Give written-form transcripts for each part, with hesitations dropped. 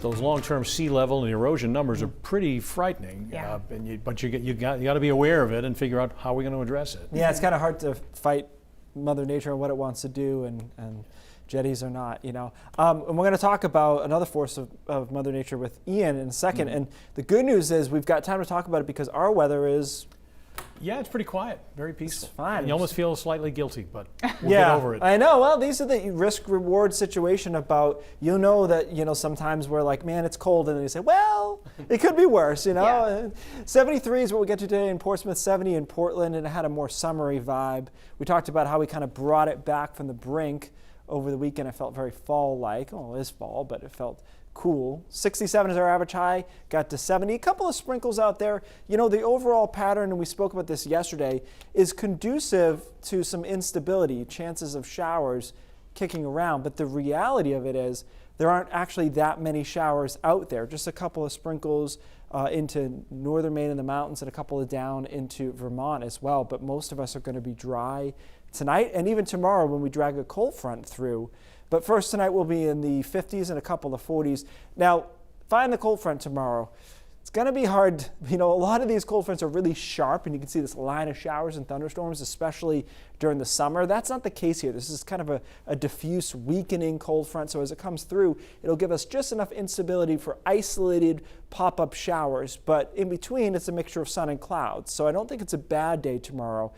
those long-term sea level and erosion numbers are pretty frightening. Yeah. But you got to be aware of it and figure out how we're going to address it. Yeah, it's kind of hard to fight Mother Nature and what it wants to do, and jetties are not, And we're going to talk about another force of Mother Nature with Ian in a second. And the good news is we've got time to talk about it because our weather is... Yeah, it's pretty quiet, very peaceful. It's fine. You almost feel slightly guilty, but we'll get over it. I know. Well, these are the risk-reward situation about, that, sometimes we're like, man, it's cold. And then you say, well, it could be worse, Yeah. 73 is what we get to today in Portsmouth, 70 in Portland, and it had a more summery vibe. We talked about how we kind of brought it back from the brink over the weekend. It felt very fall-like. Oh, it is fall, but it felt cool. 67 is our average high, got to 70. A couple of sprinkles out there. The overall pattern, and we spoke about this yesterday, is conducive to some instability, chances of showers kicking around. But the reality of it is there aren't actually that many showers out there. Just a couple of sprinkles into northern Maine and the mountains, and a couple of down into Vermont as well. But most of us are going to be dry tonight and even tomorrow when we drag a cold front through. But first tonight we'll be in the 50s and a couple of 40s. Now, find the cold front tomorrow. It's going to be hard. A lot of these cold fronts are really sharp, and you can see this line of showers and thunderstorms, especially during the summer. That's not the case here. This is kind of a diffuse, weakening cold front. So as it comes through, it'll give us just enough instability for isolated pop-up showers. But in between, it's a mixture of sun and clouds. So I don't think it's a bad day tomorrow.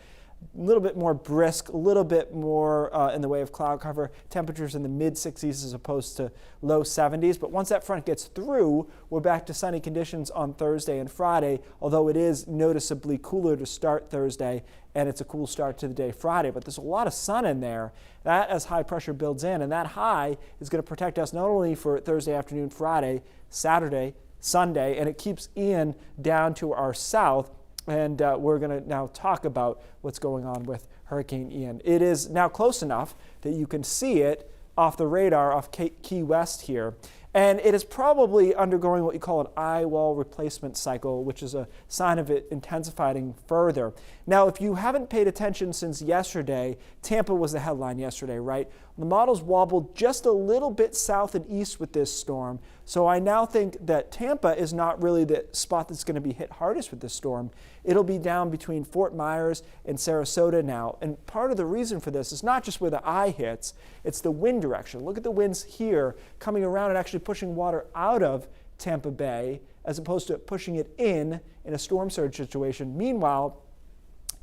A little bit more brisk, a little bit more in the way of cloud cover. Temperatures in the mid-60s as opposed to low 70s. But once that front gets through, we're back to sunny conditions on Thursday and Friday, although it is noticeably cooler to start Thursday, and it's a cool start to the day Friday. But there's a lot of sun in there. That, as high pressure builds in, and that high is going to protect us not only for Thursday afternoon, Friday, Saturday, Sunday, and it keeps Ian down to our south. And we're going to now talk about what's going on with Hurricane Ian. It is now close enough that you can see it off the radar off Key West here. And it is probably undergoing what you call an eye wall replacement cycle, which is a sign of it intensifying further. Now, if you haven't paid attention since yesterday, Tampa was the headline yesterday, right? The models wobbled just a little bit south and east with this storm. So I now think that Tampa is not really the spot that's going to be hit hardest with this storm. It'll be down between Fort Myers and Sarasota now. And part of the reason for this is not just where the eye hits, it's the wind direction. Look at the winds here coming around and actually pushing water out of Tampa Bay as opposed to pushing it in a storm surge situation. Meanwhile,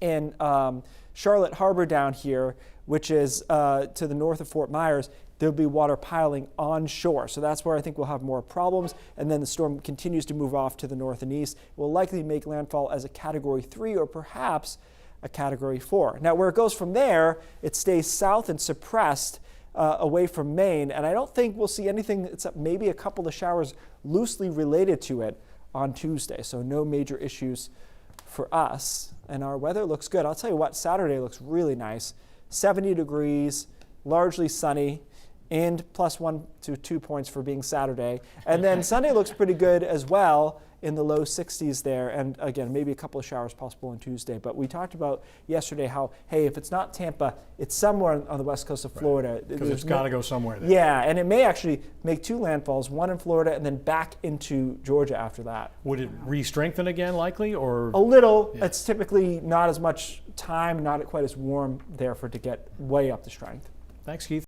in Charlotte Harbor down here, which is to the north of Fort Myers, there'll be water piling onshore. So that's where I think we'll have more problems. And then the storm continues to move off to the north and east. It will likely make landfall as a Category 3 or perhaps a Category 4. Now, where it goes from there, it stays south and suppressed away from Maine. And I don't think we'll see anything except maybe a couple of showers loosely related to it on Tuesday. So no major issues for us. And our weather looks good. I'll tell you what, Saturday looks really nice. 70 degrees, largely sunny, and plus 1 to 2 points for being Saturday. And then Sunday looks pretty good as well in the low 60s there. And again, maybe a couple of showers possible on Tuesday. But we talked about yesterday how, hey, if it's not Tampa, it's somewhere on the west coast of Florida. Because it's got to go somewhere there. Yeah, and it may actually make 2 landfalls, one in Florida and then back into Georgia after that. Would it re-strengthen again likely, or? A little. Yeah. It's typically not as much time, not quite as warm there for it to get way up to strength. Thanks, Keith.